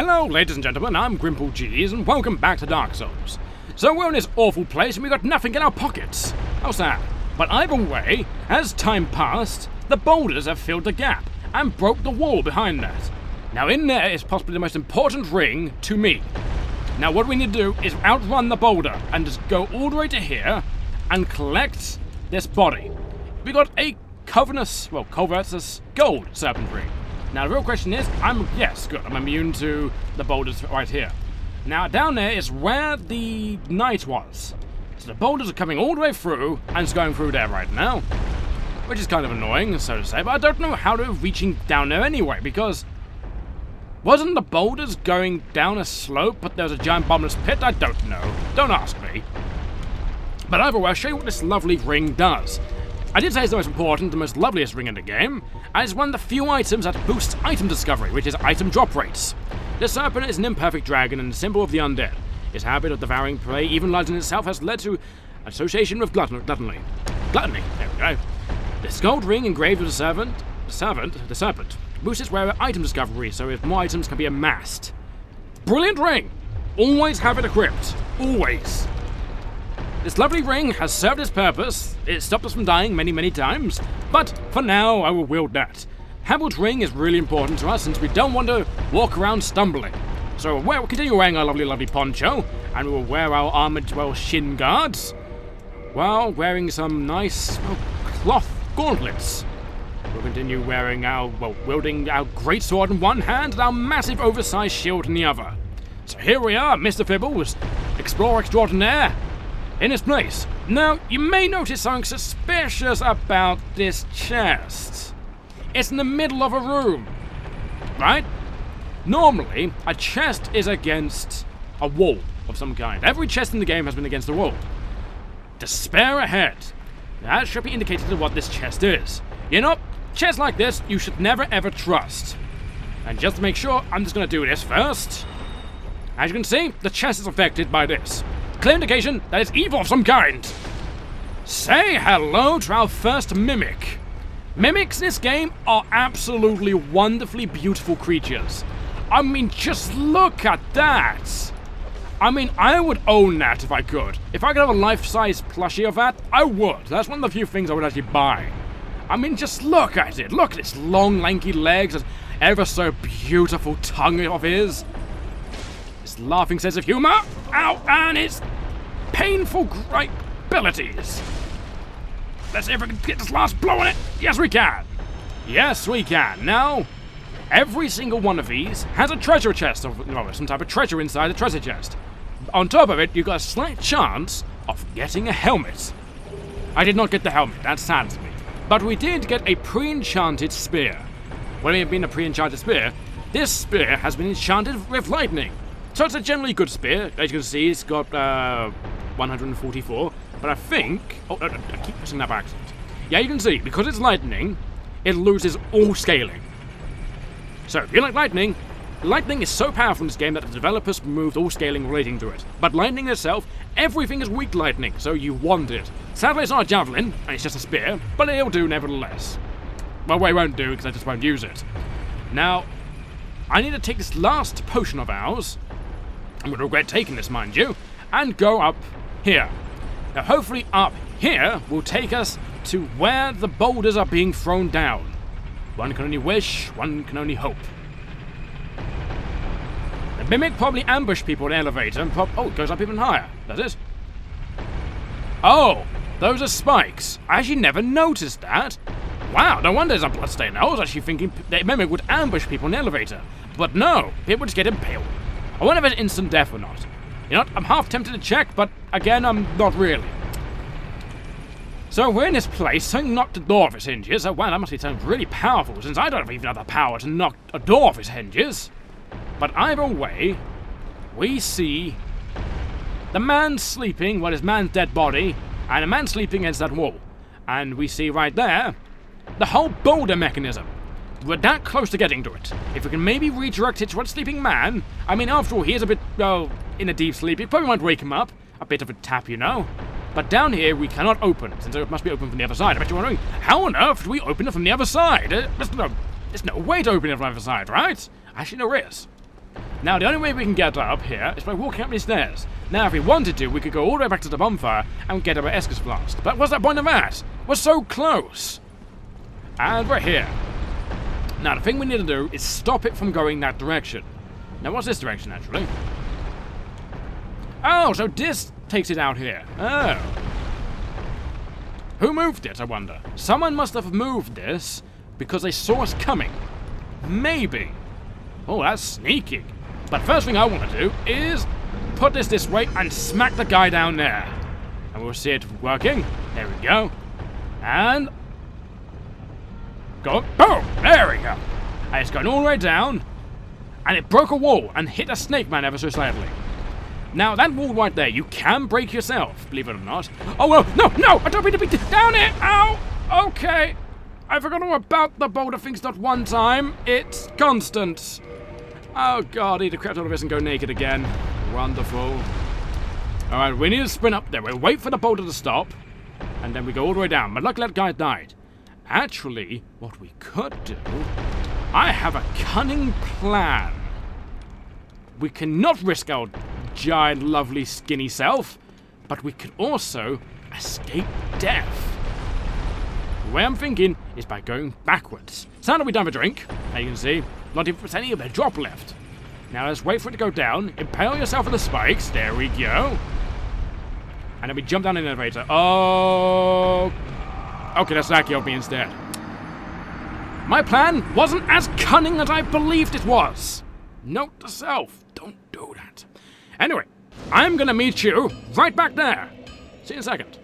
Hello, ladies and gentlemen, I'm GrimpaulCheese, and welcome back to Dark Souls. So we're in this awful place, and we got nothing in our pockets. How sad. But either way, as time passed, the boulders have filled the gap, and broke the wall behind that. Now in there is possibly the most important ring to me. Now what we need to do is outrun the boulder, and just go all the way to here, and collect this body. We got a Covertus gold serpent ring. Now the real question is, yes, good, I'm immune to the boulders right here. Now down there is where the knight was. So the boulders are coming all the way through, and it's going through there right now. Which is kind of annoying, so to say, but I don't know how they're reaching down there anyway, because wasn't the boulders going down a slope, but there's a giant bottomless pit? I don't know. Don't ask me. But either way, I'll show you what this lovely ring does. I did say it's the most important, the most loveliest ring in the game, and it's one of the few items that boosts item discovery, which is item drop rates. The serpent is an imperfect dragon and a symbol of the undead. Its habit of devouring prey, even large in itself, has led to association with gluttony. Gluttony, there we go. This gold ring engraved with the serpent, boosts its rare item discovery, so if more items can be amassed. Brilliant ring! Always have it equipped. Always. This lovely ring has served its purpose. It stopped us from dying many, many times, but for now I will wield that. Havel's ring is really important to us since we don't want to walk around stumbling. So we'll continue wearing our lovely poncho, and we will wear our armored, shin guards, while wearing some nice, cloth gauntlets. We'll continue wearing wielding our greatsword in one hand and our massive oversized shield in the other. So here we are, Mr. Fibbles, explorer extraordinaire, in his place. Now, you may notice something suspicious about this chest. It's in the middle of a room, right? Normally, a chest is against a wall of some kind. Every chest in the game has been against a wall. Despair ahead. That should be indicated of what this chest is. You know, chests like this, you should never ever trust. And just to make sure, I'm just going to do this first. As you can see, the chest is affected by this. Clear indication that it's evil of some kind. Say hello to our first mimic. Mimics in this game are absolutely wonderfully beautiful creatures. I mean, just look at that. I mean, I would own that if I could. If I could have a life-size plushie of that, I would. That's one of the few things I would actually buy. I mean, just look at it. Look at its long, lanky legs, and ever so beautiful tongue of his. His laughing sense of humor. Ow, and his painful great abilities. Let's see if we can get this last blow on it. Yes, we can. Yes, we can. Now, every single one of these has a treasure chest, or some type of treasure inside the treasure chest. On top of it, you've got a slight chance of getting a helmet. I did not get the helmet, that saddens me. But we did get a pre-enchanted spear. When it being a pre-enchanted spear, this spear has been enchanted with lightning. So it's a generally good spear. As you can see, it's got 144. But I think... Oh, no, I keep pressing that by accident. Yeah, you can see, because it's lightning, it loses all scaling. So, if you like lightning is so powerful in this game that the developers removed all scaling relating to it. But lightning itself, everything is weak to lightning, so you want it. Sadly, it's not a javelin, and it's just a spear, but it'll do nevertheless. Well, it won't do, because I just won't use it. Now, I need to take this last potion of ours, I'm going to regret taking this, mind you, and go up here. Now, hopefully up here will take us to where the boulders are being thrown down. One can only wish, one can only hope. The mimic probably ambushed people in the elevator and oh, it goes up even higher, does it? Oh, those are spikes. I actually never noticed that. Wow, no wonder there's a bloodstain. I was actually thinking the mimic would ambush people in the elevator. But no, people just get impaled. I wonder if it's instant death or not. You know what, I'm half tempted to check, but again, I'm not really. So we're in this place, something knocked the door off its hinges. Oh wow, that must be something really powerful, since I don't even have the power to knock a door off its hinges. But either way, we see the man sleeping, his man's dead body, and a man sleeping against that wall. And we see right there, the whole boulder mechanism. We're that close to getting to it. If we can maybe redirect it to that sleeping man, I mean, after all, he is a bit, in a deep sleep. You probably won't wake him up. A bit of a tap, you know. But down here, we cannot open, since it must be open from the other side. I bet you're wondering, how on earth do we open it from the other side? There's no way to open it from the other side, right? Actually, there is. Now, the only way we can get up here is by walking up these stairs. Now, if we wanted to, we could go all the way back to the bonfire and get our Escus Flask. But what's the point of that? We're so close. And we're here. Now, the thing we need to do is stop it from going that direction. Now, what's this direction, actually? Oh, so this takes it out here. Oh. Who moved it, I wonder? Someone must have moved this because they saw us coming. Maybe. Oh, that's sneaky. But first thing I want to do is put this way and smack the guy down there. And we'll see it working. There we go. And go. Boom! There we go. And it's going all the way down. And it broke a wall and hit a snake man ever so slightly. Now, that wall right there, you can break yourself, believe it or not. Oh, well, no, I don't mean to be down it. Ow! Okay. I forgot all about the boulder things not one time. It's constant. Oh, God, I need to crap out of this and go naked again. Wonderful. All right, we need to sprint up there. We'll wait for the boulder to stop, and then we go all the way down. But luckily that guy died. Actually, what we could do, I have a cunning plan. We cannot risk our giant, lovely, skinny self, but we could also escape death. The way I'm thinking is by going backwards. So now we've done a drink, as you can see, not even any of a drop left. Now let's wait for it to go down, impale yourself on the spikes, there we go. And then we jump down in the elevator. Oh, okay, that's lucky of me instead. My plan wasn't as cunning as I believed it was. Note to self, don't do that. Anyway, I'm gonna meet you right back there. See you in a second.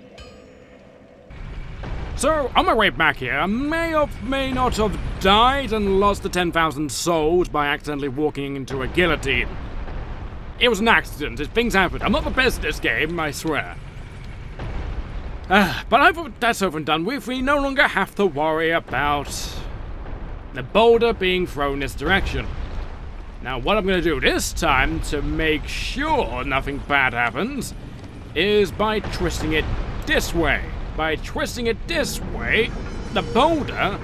So, on my way back here, I may or may not have died and lost the 10,000 souls by accidentally walking into a guillotine. It was an accident, things happen. I'm not the best at this game, I swear. But I thought that's over and done with. We no longer have to worry about the boulder being thrown this direction. Now, what I'm going to do this time to make sure nothing bad happens is by twisting it this way. By twisting it this way, the boulder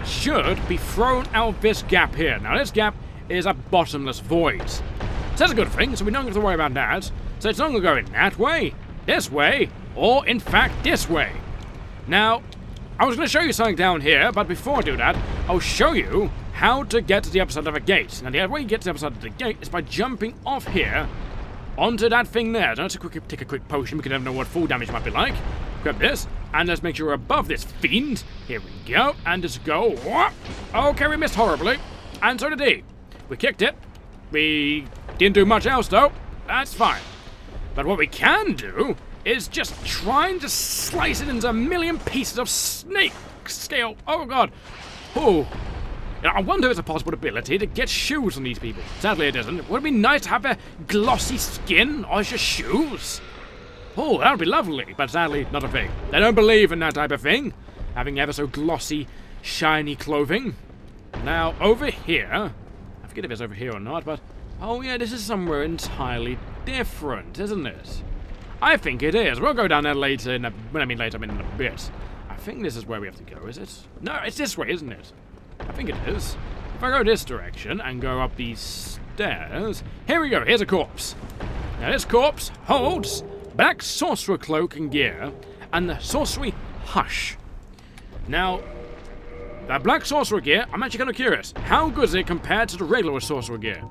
should be thrown out this gap here. Now, this gap is a bottomless void. So that's a good thing, so we don't have to worry about that. So it's not going to go in that way, this way, or in fact this way. Now, I was going to show you something down here, but before I do that, I'll show you how to get to the other side of a gate. Now, the way you get to the other side of the gate is by jumping off here onto that thing there. Now, let's take a quick potion. We can never know what full damage might be like. Grab this, and let's make sure we're above this fiend. Here we go, and just go. Okay, we missed horribly, and so did he. We kicked it. We didn't do much else, though. That's fine. But what we can do is just trying to slice it into a million pieces of snake scale. Oh, God. Oh. I wonder if it's a possible ability to get shoes on these people. Sadly, it isn't. Would it be nice to have a glossy skin as your shoes? Oh, that would be lovely, but sadly, not a thing. They don't believe in that type of thing, having ever so glossy, shiny clothing. Now, over here, I forget if it's over here or not, but oh yeah, this is somewhere entirely different, isn't it? I think it is. We'll go down there later, when I mean later, I mean in a bit. I think this is where we have to go, is it? No, it's this way, isn't it? I think it is. If I go this direction and go up these stairs, here we go, here's a corpse. Now this corpse holds black sorcerer cloak and gear, and the sorcery hush. Now, that black sorcerer gear, I'm actually kind of curious. How good is it compared to the regular sorcerer gear?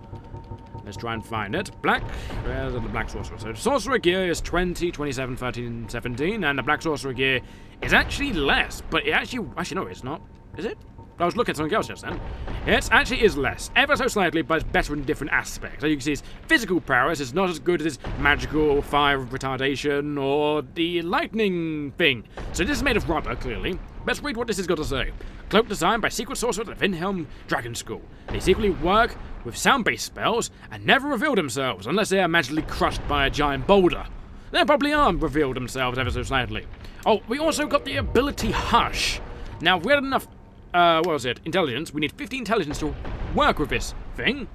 Let's try and find it. Where's the black sorcerer? So sorcerer gear is 20, 27, 13, 17, and the black sorcerer gear is actually less, but it actually no, it's not. Is it? I was looking at something else just then. It actually is less, ever so slightly, but it's better in different aspects. So you can see his physical prowess is not as good as his magical fire retardation or the lightning thing. So this is made of rubber, clearly. Let's read what this has got to say. Cloak designed by secret sorcerers at the Vinhelm Dragon School. They secretly work with sound-based spells and never reveal themselves unless they are magically crushed by a giant boulder. They probably are revealed themselves ever so slightly. Oh, we also got the ability Hush. Now, if we had enough what was it? Intelligence. We need 50 intelligence to work with this thing.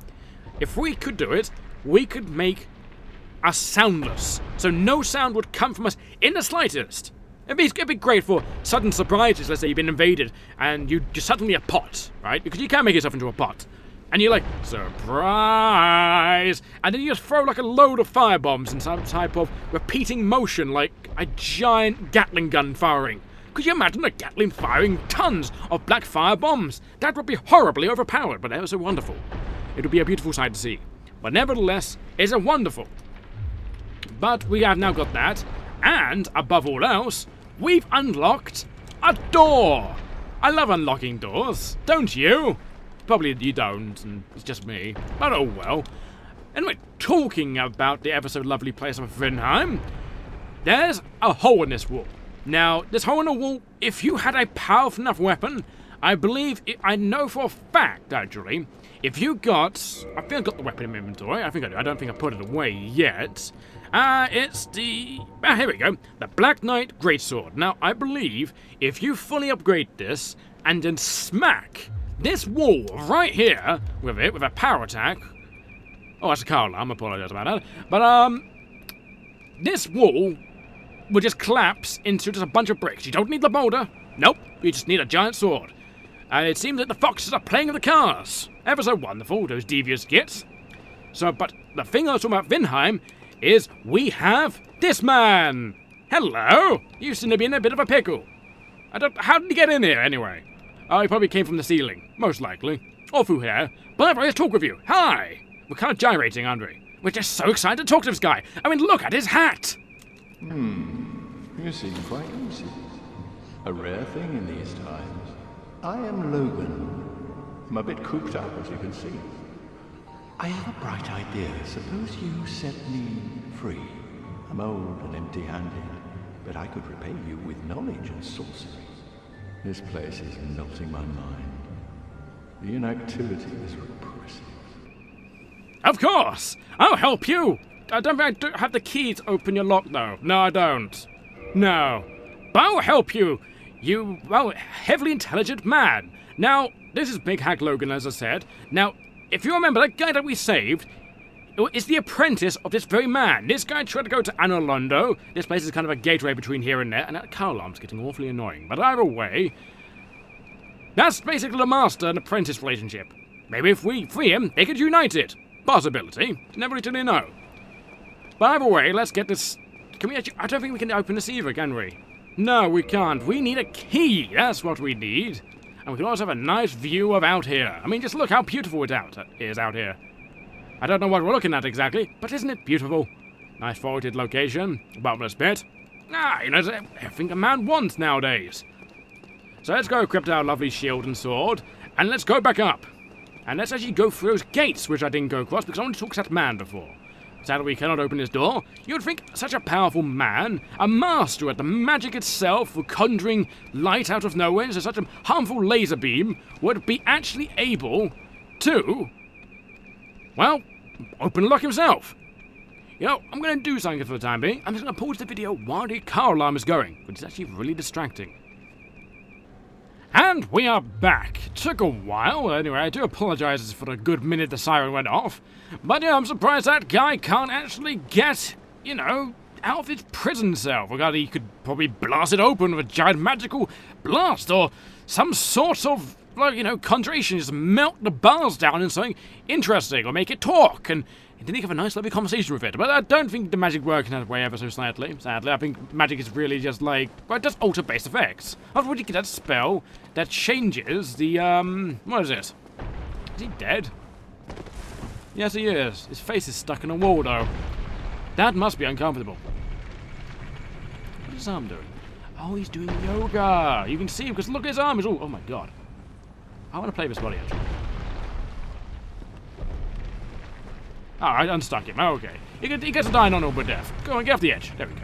If we could do it, we could make us soundless. So no sound would come from us in the slightest. It'd be great for sudden surprises. Let's say you've been invaded and you're suddenly a pot, right? Because you can make yourself into a pot. And you're like, surprise! And then you just throw like a load of firebombs in some type of repeating motion, like a giant Gatling gun firing. Could you imagine a Gatling firing tons of black firebombs? That would be horribly overpowered, but ever so wonderful. It would be a beautiful sight to see. But nevertheless, it's a wonderful. But we have now got that, and above all else, we've unlocked a door! I love unlocking doors, don't you? Probably you don't, and it's just me. But oh well. Anyway, talking about the ever so lovely place of Vinheim, there's a hole in this wall. Now, this hole in the wall, if you had a powerful enough weapon, I believe, I know for a fact, actually, if you got, I think I got the weapon in my inventory, I think I do, I don't think I put it away yet. It's the, here we go, the Black Knight Greatsword. Now, I believe, if you fully upgrade this, and then smack this wall right here, with a power attack, oh, that's a car alarm, I apologize about that, but, this wall will just collapse into just a bunch of bricks. You don't need the boulder. Nope. You just need a giant sword. And it seems that the foxes are playing with the cars. Ever so wonderful, those devious gits. So, but the thing I was talking about Vinheim is we have this man. Hello. You seem to be in a bit of a pickle. How did he get in here anyway? Oh, he probably came from the ceiling. Most likely. Or through here. But let's talk with you. Hi. We're kind of gyrating, aren't we? We're just so excited to talk to this guy. I mean, look at his hat. You seem quite easy. A rare thing in these times. I am Logan. I'm a bit cooped up, as you can see. I have a bright idea. Suppose you set me free. I'm old and empty-handed, but I could repay you with knowledge and sorcery. This place is melting my mind. The inactivity is repressive. Of course! I'll help you! I don't think I do have the key to open your lock, though. No, I don't. No. But I'll help you, you, well, heavily intelligent man. Now, this is Big Hack Logan, as I said. Now, if you remember, that guy that we saved is the apprentice of this very man. This guy tried to go to Anor Londo. This place is kind of a gateway between here and there, and that car alarm's getting awfully annoying. But either way, that's basically the master and apprentice relationship. Maybe if we free him, they could unite it. Possibility. Never really know. But either way, let's get this. Can we actually? I don't think we can open this either, can we? No, we can't. We need a key. That's what we need. And we can also have a nice view of out here. I mean, just look how beautiful it is out here. I don't know what we're looking at exactly, but isn't it beautiful? Nice forwarded location. Bottomless pit. You know, everything a man wants nowadays. So let's go equip our lovely shield and sword, and let's go back up. And let's actually go through those gates, which I didn't go across, because I wanted to talk to that man before. Sadly, we cannot open this door. You would think such a powerful man, a master at the magic itself for conjuring light out of nowhere, so such a harmful laser beam, would be actually able to, well, open the lock himself. You know, I'm going to do something for the time being. I'm just going to pause the video while the car alarm is going, which is actually really distracting. And we are back. Took a while. Anyway, I do apologize for the good minute the siren went off. But yeah, I'm surprised that guy can't actually get, you know, out of his prison cell. Forgot he could probably blast it open with a giant magical blast or some sort of, like, you know, conjuration. Just melt the bars down in something interesting or make it talk. And then you have a nice, lovely conversation with it. But I don't think the magic works in that way ever so slightly. Sadly, I think magic is really just like, well, it does alter base effects. After you get that spell that changes the, what is it? Is he dead? Yes, he is. His face is stuck in a wall, though. That must be uncomfortable. What is his arm doing? Oh, he's doing yoga. You can see him, because look at his arm. Oh my god. I want to play this body, actually. Oh, I unstuck him. Okay. He gets a dying honorable death. Go on, get off the edge. There we go.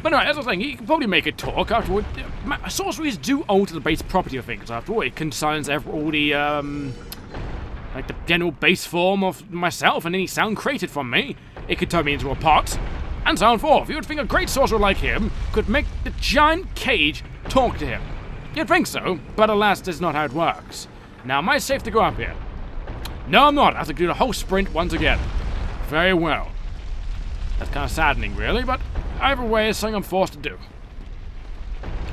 But anyway, as I was saying, you can probably make it talk afterward. Sorceries do alter the base property of things after all. It concerns all the, like the general base form of myself and any sound created from me. It could turn me into a pot. And so on forth. You would think a great sorcerer like him could make the giant cage talk to him. You'd think so, but alas, that's not how it works. Now, am I safe to go up here? No, I'm not. I have to do the whole sprint once again. Very well. That's kind of saddening, really, but either way, it's something I'm forced to do.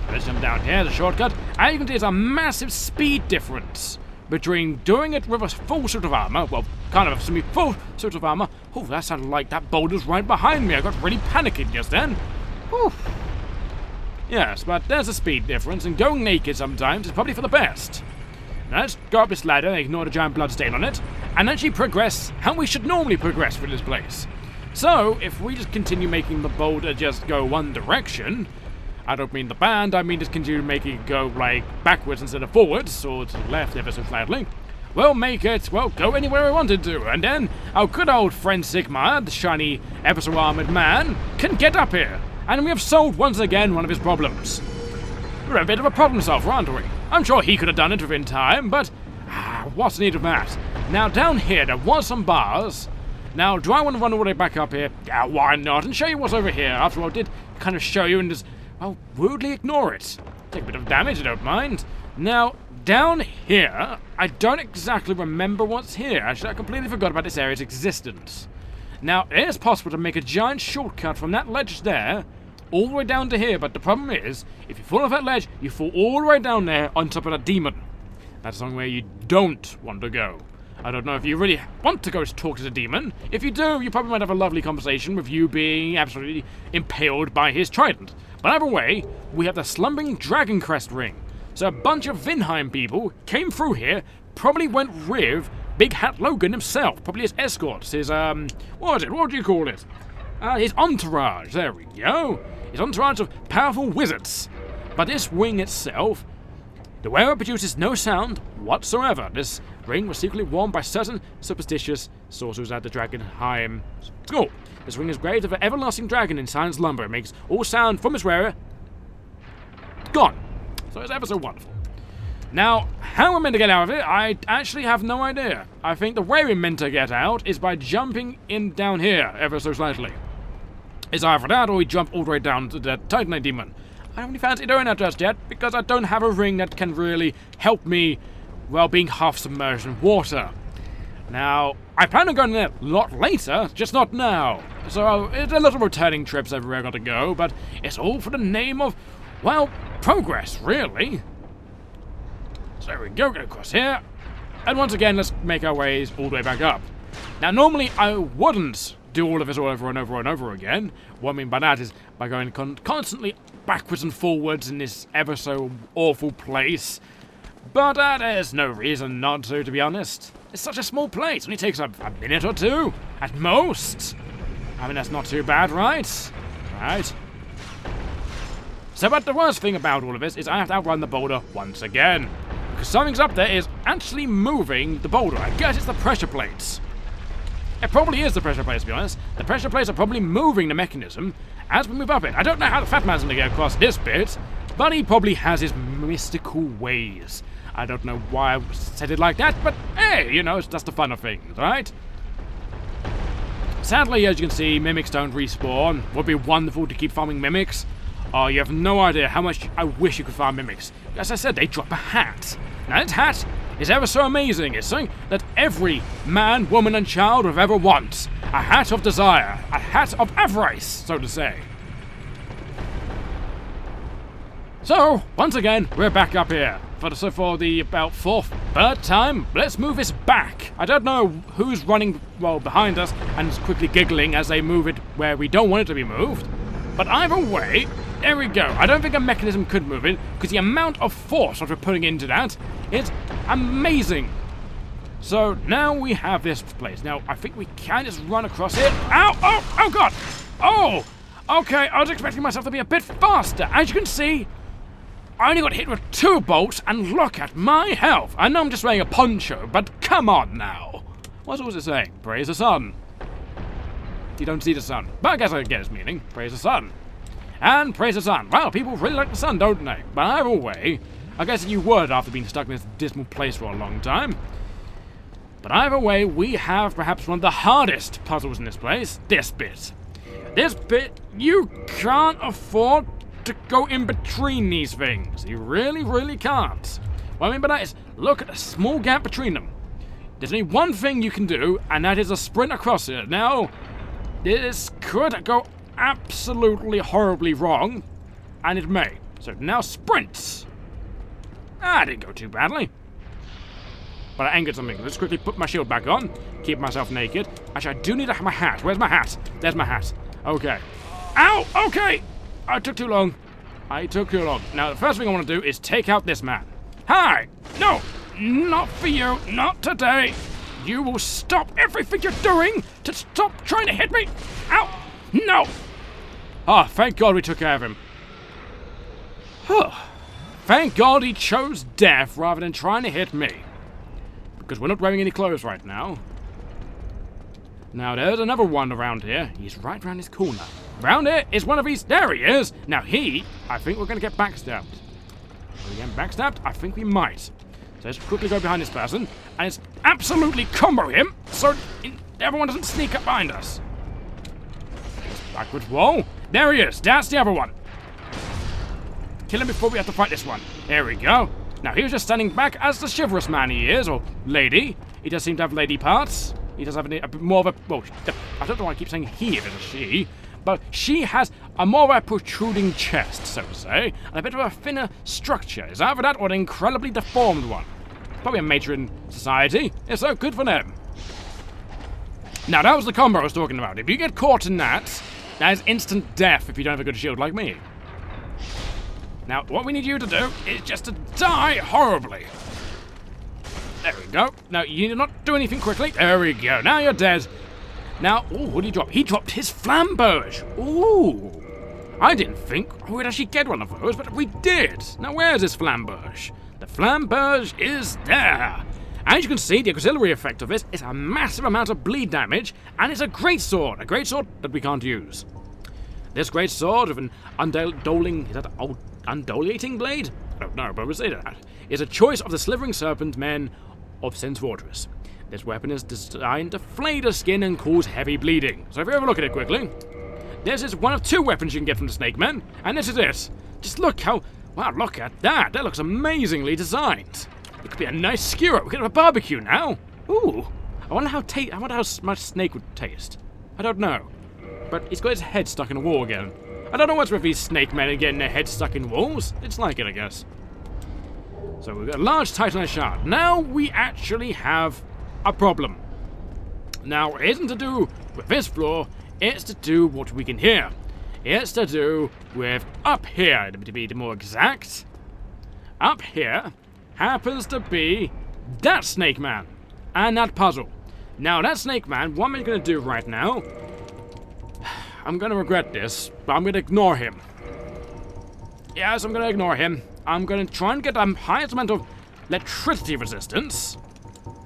Let's jump down here, the shortcut. And you can see there's a massive speed difference between doing it with a full suit of armor, well, kind of a semi-full suit of armor. Oh, that sounded like that boulder's right behind me. I got really panicky just then. Whew. Yes, but there's a speed difference, and going naked sometimes is probably for the best. Now let's go up this ladder and ignore the giant bloodstain on it, and actually progress how we should normally progress through this place. So, if we just continue making the boulder just go one direction, I don't mean the band, I mean just continue making it go, like, backwards instead of forwards, or to the left ever so slightly, we'll make it, well, go anywhere we wanted to, and then our good old friend Sigma, the shiny, ever so armored man, can get up here, and we have solved once again one of his problems. We're a bit of a problem solver, aren't we? I'm sure he could have done it within time, but what's the need of that? Now, down here, there was some bars. Now, do I want to run all the way back up here? Yeah, why not? And show you what's over here. After all, I did kind of show you and just, well, rudely ignore it. Take a bit of damage, I don't mind. Now, down here, I don't exactly remember what's here. Actually, I completely forgot about this area's existence. Now, it is possible to make a giant shortcut from that ledge there all the way down to here, but the problem is, if you fall off that ledge, you fall all the way down there on top of that demon. That's somewhere you don't want to go. I don't know if you really want to go talk to the demon. If you do, you probably might have a lovely conversation with you being absolutely impaled by his trident. But either way, we have the slumbering dragon crest ring. So a bunch of Vinheim people came through here, probably went with Big Hat Logan himself, probably his escorts, his, what do you call it? His entourage, there we go. His entourage of powerful wizards. But this ring itself, the wearer produces no sound whatsoever. This ring was secretly worn by certain superstitious sorcerers at the Dragonheim school. This ring is engraved of an everlasting dragon in silent lumber. It makes all sound from its wearer gone. So it's ever so wonderful. Now, how we're meant to get out of it, I actually have no idea. I think the way we're meant to get out is by jumping in down here ever so slightly. It's either that or we jump all the way down to the Titanite demon. I don't really fancy doing that just yet, because I don't have a ring that can really help me, well, being half submerged in water. Now, I plan on going there a lot later, just not now. So, it's a lot of returning trips everywhere I've got to go, but it's all for the name of, well, progress, really. So there we go, get across here. And once again, let's make our ways all the way back up. Now, normally I wouldn't do all of this all over and over and over again. What I mean by that is by going constantly backwards and forwards in this ever so awful place. But there's no reason not to be honest. It's such a small place. It only takes a minute or two, at most. I mean, that's not too bad, right? Right. So, but the worst thing about all of this is I have to outrun the boulder once again. Because something's up there is actually moving the boulder. I guess it's the pressure plates. It probably is the pressure plates, to be honest. The pressure plates are probably moving the mechanism as we move up it. I don't know how the fat man's going to get across this bit, but he probably has his mystical ways. I don't know why I said it like that, but hey, you know, it's just the fun of things, right? Sadly, as you can see, mimics don't respawn. Would be wonderful to keep farming mimics. Oh, you have no idea how much I wish you could farm mimics. As I said, they drop a hat. Now, that hat is ever so amazing. It's something that every man, woman, and child would ever want. A hat of desire. A hat of avarice, so to say. So, once again, we're back up here. For the about third time, let's move this back. I don't know who's running, well, behind us and is quickly giggling as they move it where we don't want it to be moved. But either way, there we go. I don't think a mechanism could move it, because the amount of force that we're putting into that is amazing. So now we have this place. Now, I think we can just run across it. Ow! Oh! Oh, God! Oh! Okay, I was expecting myself to be a bit faster. As you can see, I only got hit with 2 bolts, and look at my health. I know I'm just wearing a poncho, but come on now. What was it saying? Praise the sun. You don't see the sun. But I guess I get its meaning. Praise the sun. And praise the sun. Well, people really like the sun, don't they? But either way, I guess you would after being stuck in this dismal place for a long time. But either way, we have perhaps one of the hardest puzzles in this place. This bit. This bit, you can't afford to go in between these things. You really, really can't. What I mean by that is, look at the small gap between them. There's only one thing you can do, and that is a sprint across it. Now, this could go absolutely horribly wrong, and it may. So now sprints. Didn't go too badly. but I angered something. Let's quickly put my shield back on. Keep myself naked. Actually, I do need my hat. Where's my hat? There's my hat. Okay. Ow! Okay! I took too long. I took too long. Now, the first thing I want to do is take out this man. Hi! No! Not for you. Not today. You will stop everything you're doing to stop trying to hit me. Ow! No! Ah, thank God we took care of him. Thank God he chose death rather than trying to hit me. Because we're not wearing any clothes right now. Now, there's another one around here. He's right around this corner. Around here is one of these. There he is. Now, I think we're going to get backstabbed. Are we getting backstabbed? I think we might. So let's quickly go behind this person. And it's absolutely combo him so everyone doesn't sneak up behind us. Backwards wall. There he is. That's the other one. Kill him before we have to fight this one. There we go. Now, he was just standing back as the chivalrous man he is, or lady. He does seem to have lady parts. He does have a bit more of a... Well, I don't know why I keep saying he if it's a she. But she has a more of a protruding chest, so to say, and a bit of a thinner structure. Is either that or an incredibly deformed one? Probably a matron society. If so, good for them. Now, that was the combo I was talking about. If you get caught in that, that is instant death if you don't have a good shield like me. Now, what we need you to do is just to die horribly. There we go. Now, you do not do anything quickly. There we go. Now you're dead. Now, ooh, what did he drop? He dropped his flamberge. Ooh. I didn't think we'd actually get one of those, but we did. Now, where's this flamberge? The flamberge is there. As you can see, the auxiliary effect of this is a massive amount of bleed damage, and it's a great sword that we can't use. This great sword with an undulating blade? I don't know, but we'll say that. Is a choice of the slithering serpent men of Sen's Fortress. This weapon is designed to flay the skin and cause heavy bleeding. So if you ever look at it quickly, this is one of two weapons you can get from the Snake Men, and this is it. Just look how... Wow, look at that. That looks amazingly designed. It could be a nice skewer. We could have a barbecue now. Ooh. I wonder how much snake would taste. I don't know. But he's got his head stuck in a wall again. I don't know what's with these snake men and getting their heads stuck in walls. It's like it, I guess. So we've got a large titanite shard. Now we actually have a problem. Now, it isn't to do with this floor. It's to do what we can hear. It's to do with up here, to be more exact. Up here happens to be that snake man and that puzzle. Now, that snake man, what am I going to do right now? I'm going to regret this, but I'm going to ignore him. Yes, I'm going to ignore him. I'm going to try and get the highest amount of electricity resistance.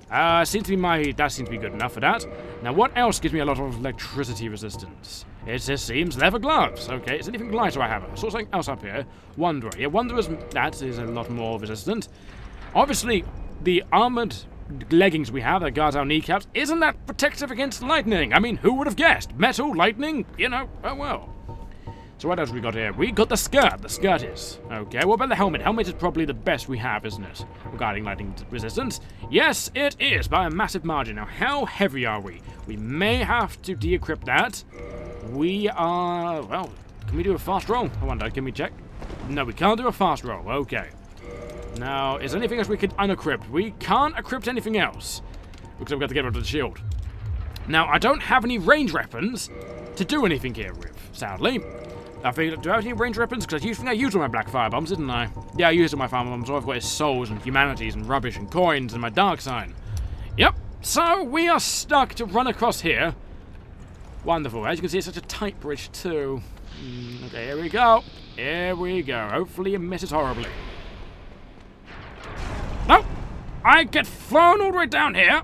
That seems to be good enough for that. Now, what else gives me a lot of electricity resistance? It just seems leather gloves. Okay, is anything lighter I have? I saw something else up here. Wanderer. Yeah, that is a lot more resistant. Obviously, the armored leggings we have that guards our kneecaps, isn't that protective against lightning? I mean, who would have guessed? Metal, lightning, you know, oh well. So what else we got here? We got the skirt. The skirt is. Okay, what about the helmet? Helmet is probably the best we have, isn't it? Regarding lightning resistance. Yes, it is, by a massive margin. Now, how heavy are we? We may have to decrypt that. We are... Well, can we do a fast roll? I wonder, can we check? No, we can't do a fast roll. Okay. Now, is there anything else we can unequip? We can't equip anything else. Looks like we've got to get rid of the shield. Now, I don't have any range weapons to do anything here with, sadly. I think, do I have any range weapons? Because I used all my black firebombs, didn't I? Yeah, I used all my firebombs. All I've got is souls and humanities and rubbish and coins and my dark sign. Yep. So, we are stuck to run across here. Wonderful. As you can see, it's such a tight bridge, too. Okay, here we go. Here we go. Hopefully it misses horribly. No! I get thrown all the way down here.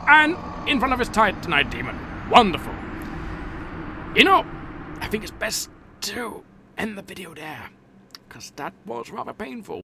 And in front of his titanite demon. Wonderful. You know, I think it's best to end the video there. Because that was rather painful.